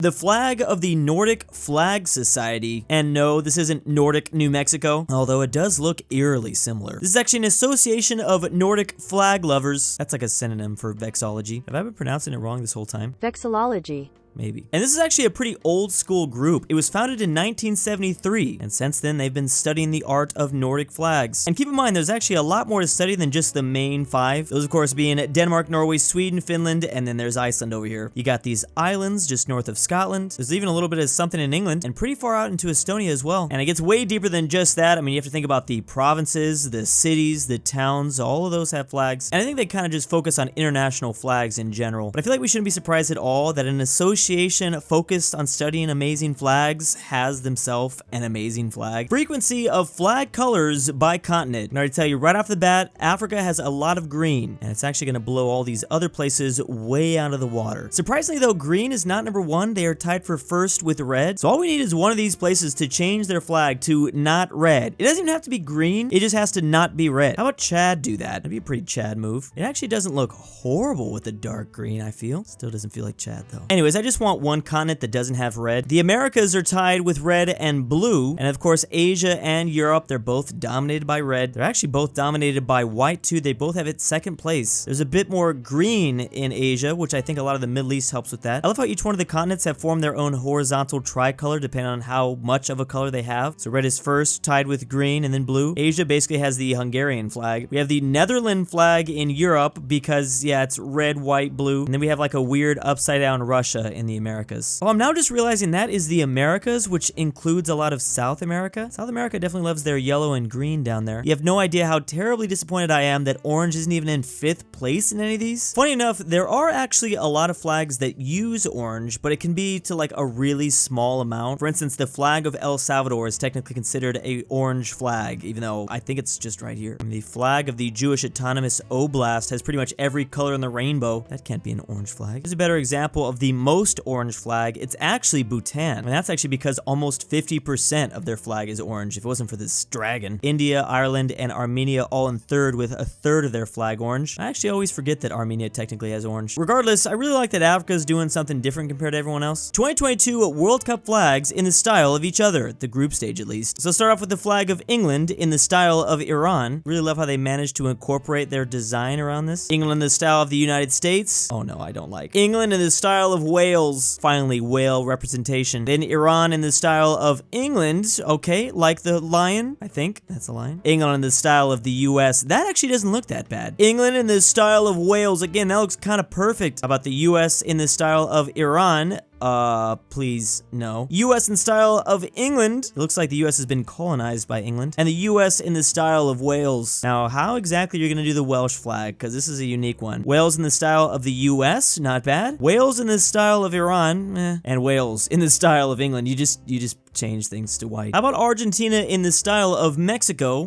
The flag of the Nordic Flag Society, and no, this isn't Nordic New Mexico, although it does look eerily similar. This is actually an association of Nordic flag lovers. That's like a synonym for vexology. Have I been pronouncing it wrong this whole time? Vexillology. Maybe. And this is actually a pretty old school group. It was founded in 1973, and since then they've been studying the art of Nordic flags. And keep in mind, there's actually a lot more to study than just the main 5. Those, of course, being Denmark, Norway, Sweden, Finland, and then there's Iceland over here. You got these islands just north of Scotland. There's even a little bit of something in England, and pretty far out into Estonia as well. And it gets way deeper than just that. I mean, you have to think about the provinces, the cities, the towns, all of those have flags. And I think they kind of just focus on international flags in general. But I feel like we shouldn't be surprised at all that an association focused on studying amazing flags has themselves an amazing flag. Frequency of flag colors by continent. And I already tell you right off the bat, Africa has a lot of green, and it's actually going to blow all these other places way out of the water. Surprisingly though, green is not number 1. They are tied for first with red. So all we need is one of these places to change their flag to not red. It doesn't even have to be green. It just has to not be red. How about Chad do that? That'd be a pretty Chad move. It actually doesn't look horrible with the dark green, I feel. Still doesn't feel like Chad though. Anyways, I just want one continent that doesn't have red. The Americas are tied with red and blue, and of course Asia and Europe, they're both dominated by red. They're actually both dominated by white too. They both have it second place. There's a bit more green in Asia, which I think a lot of the Middle East helps with that. I love how each one of the continents have formed their own horizontal tricolor depending on how much of a color they have. So red is first, tied with green, and then blue. Asia basically has the Hungarian flag. We have the Netherlands flag in Europe because, yeah, it's red, white, blue. And then we have like a weird upside down Russia in the Americas. Oh, I'm now just realizing that is the Americas, which includes a lot of South America. South America definitely loves their yellow and green down there. You have no idea how terribly disappointed I am that orange isn't even in 5th place in any of these. Funny enough, there are actually a lot of flags that use orange, but it can be to like a really small amount. For instance, the flag of El Salvador is technically considered a orange flag, even though I think it's just right here. And the flag of the Jewish Autonomous Oblast has pretty much every color in the rainbow. That can't be an orange flag. Here's a better example of the most orange flag. It's actually Bhutan. And that's actually because almost 50% of their flag is orange. If it wasn't for this dragon. India, Ireland, and Armenia all in 3rd with a 1/3 of their flag orange. I actually always forget that Armenia technically has orange. Regardless, I really like that Africa's doing something different compared to everyone else. 2022 World Cup flags in the style of each other, the group stage at least. So start off with the flag of England in the style of Iran. Really love how they managed to incorporate their design around this. England in the style of the United States. Oh no, I don't like. England in the style of Wales. Finally, whale representation. Then Iran in the style of England. Okay, like the lion. I think that's a lion. England in the style of the US. That actually doesn't look that bad. England in the style of Wales. Again, that looks kind of perfect. How about the US in the style of Iran? Please, no. US in style of England. It looks like the US has been colonized by England. And the US in the style of Wales. Now, how exactly you're gonna do the Welsh flag? Because this is a unique one. Wales in the style of the US, not bad. Wales in the style of Iran, and Wales in the style of England. You just change things to white. How about Argentina in the style of Mexico?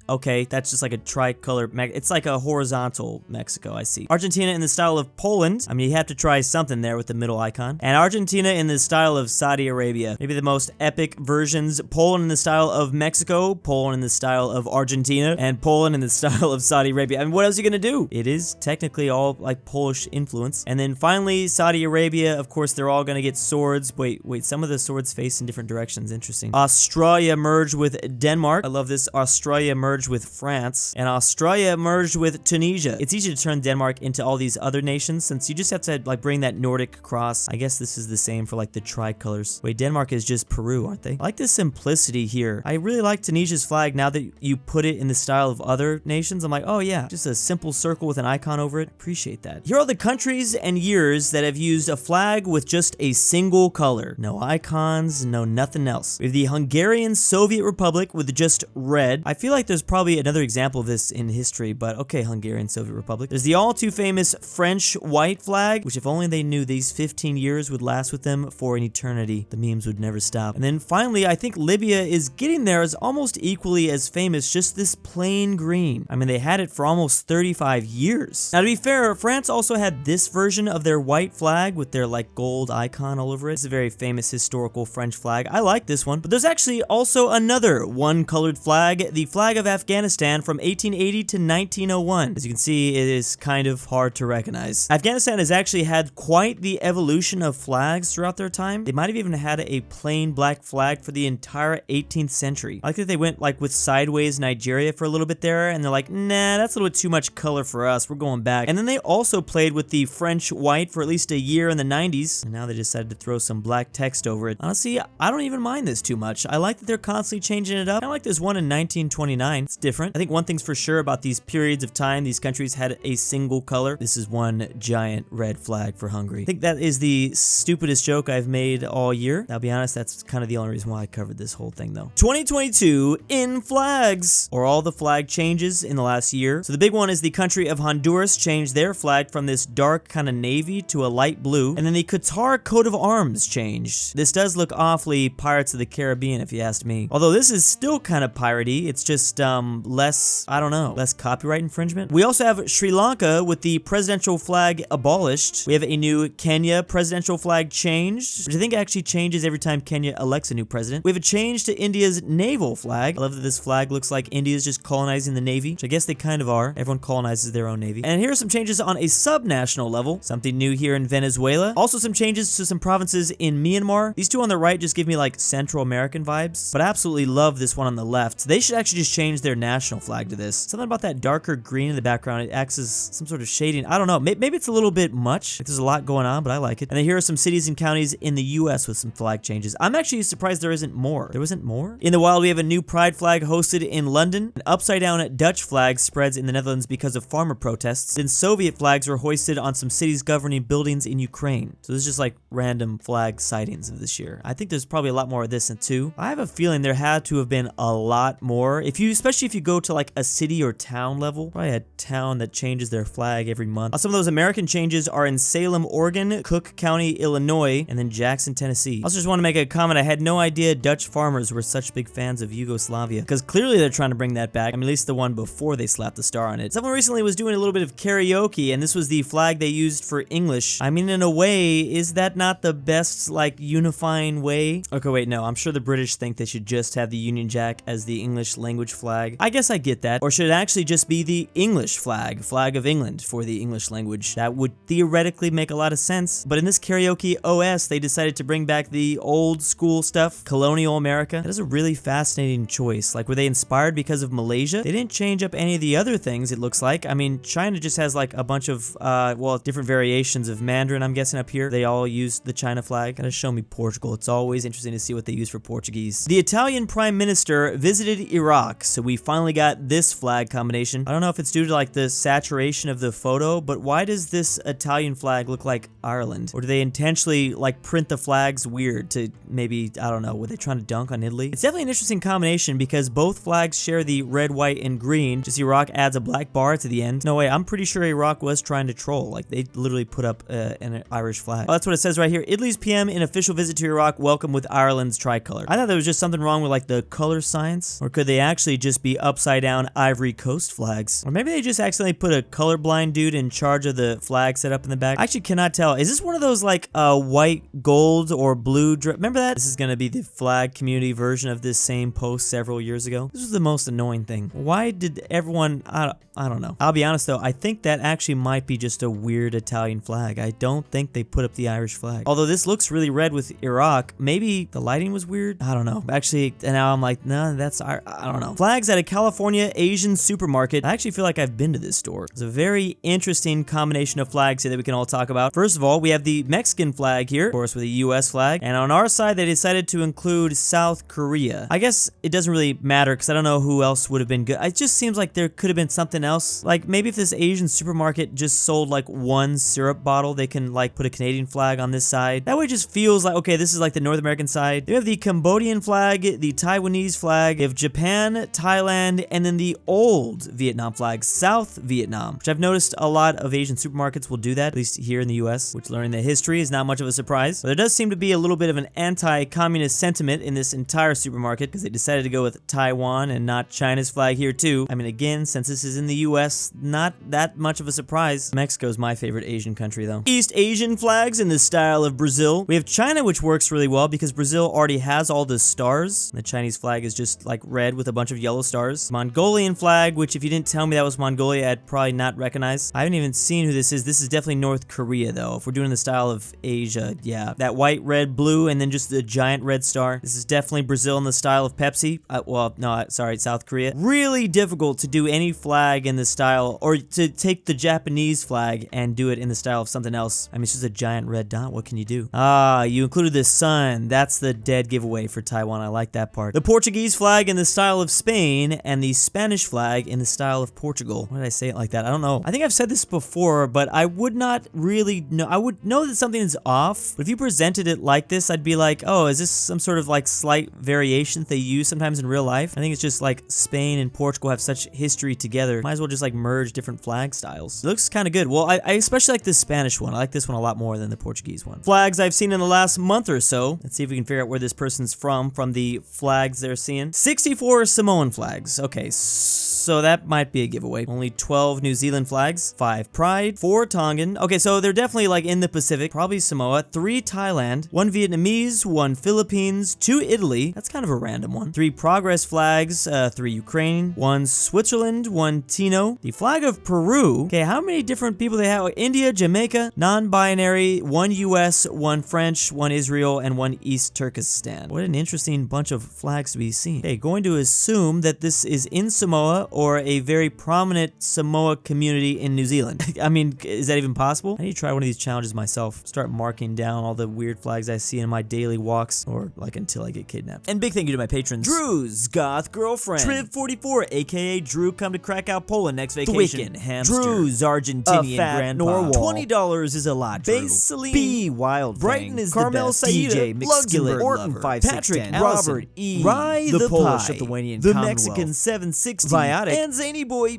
Okay, that's just like a tricolor. It's like a horizontal Mexico, I see. Argentina in the style of Poland. I mean, you have to try something there with the middle icon. And Argentina in the style of Saudi Arabia. Maybe the most epic versions. Poland in the style of Mexico. Poland in the style of Argentina. And Poland in the style of Saudi Arabia. I mean, what else are you gonna do? It is technically all like Polish influence. And then finally, Saudi Arabia. Of course, they're all gonna get swords. Wait, some of the swords face in different directions. Interesting. Australia merged with Denmark. I love this. Australia merged with France, and Australia merged with Tunisia. It's easy to turn Denmark into all these other nations since you just have to like bring that Nordic cross. I guess this is the same for like the tricolors. Wait, Denmark is just Peru, aren't they? I like the simplicity here. I really like Tunisia's flag now that you put it in the style of other nations. I'm like, oh yeah, just a simple circle with an icon over it. Appreciate that. Here are the countries and years that have used a flag with just a single color. No icons, no nothing else. We have the Hungarian Soviet Republic with just red. I feel like there's probably another example of this in history, but okay, Hungarian Soviet Republic. There's the all too famous French white flag, which if only they knew these 15 years would last with them for an eternity. The memes would never stop. And then finally, I think Libya is getting there as almost equally as famous, just this plain green. I mean, they had it for almost 35 years. Now, to be fair, France also had this version of their white flag with their like gold icon all over it. It's a very famous historical French flag. I like this one, but there's actually also another one-colored flag, the flag of Afghanistan from 1880 to 1901. As you can see, it is kind of hard to recognize. Afghanistan has actually had quite the evolution of flags throughout their time. They might have even had a plain black flag for the entire 18th century. I like that they went like with sideways Nigeria for a little bit there, and they're like, nah, that's a little bit too much color for us. We're going back. And then they also played with the French white for at least a year in the 90s, and now they decided to throw some black text over it. Honestly, I don't even mind this too much. I like that they're constantly changing it up. Kind of like this one in 1929. It's different. I think one thing's for sure about these periods of time, these countries had a single color. This is one giant red flag for Hungary. I think that is the stupidest joke I've made all year. I'll be honest, that's kind of the only reason why I covered this whole thing though. 2022 in flags, or all the flag changes in the last year. So the big one is the country of Honduras changed their flag from this dark kind of navy to a light blue, and then the Qatar coat of arms changed. This does look awfully Pirates of the Caribbean if you asked me. Although this is still kind of piratey, it's just less, I don't know, less copyright infringement. We also have Sri Lanka with the presidential flag abolished. We have a new Kenya presidential flag changed, which I think actually changes every time Kenya elects a new president. We have a change to India's naval flag. I love that this flag looks like India's just colonizing the navy, which I guess they kind of are. Everyone colonizes their own navy. And here are some changes on a subnational level. Something new here in Venezuela. Also some changes to some provinces in Myanmar. These two on the right just give me like Central American vibes, but I absolutely love this one on the left. They should actually just change their national flag to this. Something about that darker green in the background, it acts as some sort of shading. I don't know, maybe it's a little bit much. There's a lot going on, but I like it. And then here are some cities and counties in the US with some flag changes. I'm actually surprised there isn't more. There wasn't more? In the wild, we have a new pride flag hosted in London. An upside down Dutch flag spreads in the Netherlands because of farmer protests. Then Soviet flags were hoisted on some cities governing buildings in Ukraine. So this is just like random flag sightings of this year. I think there's probably a lot more of this too. I have a feeling there had to have been a lot more. Especially if you go to like a city or town level, probably a town that changes their flag every month. Some of those American changes are in Salem, Oregon, Cook County, Illinois, and then Jackson, Tennessee. I also just want to make a comment. I had no idea Dutch farmers were such big fans of Yugoslavia, because clearly they're trying to bring that back. I mean, at least the one before they slapped the star on it. Someone recently was doing a little bit of karaoke, and this was the flag they used for English. I mean, in a way, is that not the best, like, unifying way? Okay, wait, no. I'm sure the British think they should just have the Union Jack as the English language flag. I guess I get that. Or should it actually just be the English flag, flag of England for the English language? That would theoretically make a lot of sense. But in this karaoke OS, they decided to bring back the old school stuff, colonial America. That is a really fascinating choice. Like, were they inspired because of Malaysia? They didn't change up any of the other things, it looks like. I mean, China just has like a bunch of, well, different variations of Mandarin, I'm guessing, up here. They all used the China flag. Gotta show me Portugal. It's always interesting to see what they use for Portuguese. The Italian Prime Minister visited Iraq, so we finally got this flag combination. I don't know if it's due to like the saturation of the photo, but why does this Italian flag look like Ireland? Or do they intentionally like print the flags weird to maybe, I don't know, were they trying to dunk on Italy? It's definitely an interesting combination because both flags share the red, white, and green. Just Iraq adds a black bar to the end. No way, I'm pretty sure Iraq was trying to troll. Like, they literally put up an Irish flag. Oh, that's what it says right here. Italy's PM in official visit to Iraq welcome with Ireland's tricolor. I thought there was just something wrong with like the color science, or could they actually just be upside down Ivory Coast flags? Or maybe they just accidentally put a colorblind dude in charge of the flag set up in the back. I actually cannot tell. Is this one of those like white, gold, or blue remember that? This is gonna be the flag community version of this same post several years ago. This was the most annoying thing. Why did everyone, I don't know. I'll be honest though, I think that actually might be just a weird Italian flag. I don't think they put up the Irish flag. Although this looks really red with Iraq, maybe the lighting was weird? I don't know. Actually, and now I'm like, nah, that's, I don't know. Flags at a California Asian supermarket. I actually feel like I've been to this store. It's a very interesting combination of flags here that we can all talk about. First of all, we have the Mexican flag here, of course, with a US flag. And on our side, they decided to include South Korea. I guess it doesn't really matter because I don't know who else would have been good. It just seems like there could have been something else. Like maybe if this Asian supermarket just sold like one syrup bottle, they can like put a Canadian flag on this side. That way it just feels like, okay, this is like the North American side. They have the Cambodian flag, the Taiwanese flag, they have Japan, Thailand, and then the old Vietnam flag, South Vietnam, which I've noticed a lot of Asian supermarkets will do that, at least here in the US, which learning the history is not much of a surprise. But there does seem to be a little bit of an anti-communist sentiment in this entire supermarket because they decided to go with Taiwan and not China's flag here too. I mean, again, since this is in the US, not that much of a surprise. Mexico's my favorite Asian country though. East Asian flags in the style of Brazil. We have China, which works really well because Brazil already has all the stars. The Chinese flag is just like red with a bunch of yellow yellow stars. Mongolian flag, which if you didn't tell me that was Mongolia, I'd probably not recognize. I haven't even seen who this is. This is definitely North Korea, though. If we're doing the style of Asia, yeah. That white, red, blue, and then just the giant red star. This is definitely Brazil in the style of Pepsi. Well, no, sorry, South Korea. Really difficult to do any flag in the style, or to take the Japanese flag and do it in the style of something else. I mean, it's just a giant red dot. What can you do? Ah, you included the sun. That's the dead giveaway for Taiwan. I like that part. The Portuguese flag in the style of Spain, and the Spanish flag in the style of Portugal. Why did I say it like that? I don't know. I think I've said this before, but I would not really know. I would know that something is off, but if you presented it like this, I'd be like, oh, is this some sort of like slight variation that they use sometimes in real life? I think it's just like Spain and Portugal have such history together. Might as well just like merge different flag styles. It looks kind of good. Well, I especially like the Spanish one. I like this one a lot more than the Portuguese one. Flags I've seen in the last month or so. Let's see if we can figure out where this person's from the flags they're seeing. 64 Samoan flags. Okay, so that might be a giveaway. Only 12 New Zealand flags, 5 Pride, 4 Tongan. Okay, so they're definitely like in the Pacific, probably Samoa, 3 Thailand, 1 Vietnamese, 1 Philippines, 2 Italy. That's kind of a random one. 3 Progress flags, 3 Ukraine, 1 Switzerland, 1 Tino. The flag of Peru. Okay, how many different people they have? India, Jamaica, non-binary, 1 US, 1 French, 1 Israel, and 1 East Turkestan. What an interesting bunch of flags to be seen. Okay, going to assume that this is in Samoa or a very prominent Samoa community in New Zealand. I mean, is that even possible? I need to try one of these challenges myself. Start marking down all the weird flags I see in my daily walks, or like until I get kidnapped. And big thank you to my patrons. Drew's Goth Girlfriend, Triv44, aka Drew Come to Krakow, Polandnextvacation, Twickenhamster, Drew's Argentinian Grandpa, $20 is a lot, Drew. Selene, B Wildfang, Bryton Is, Carmel Saida, DJ, McSkillet, ortin, Patrick, Allison, Robert E, the Polish Lithuanian, the Mexican 760, Veiotic, and ZaneyBoi.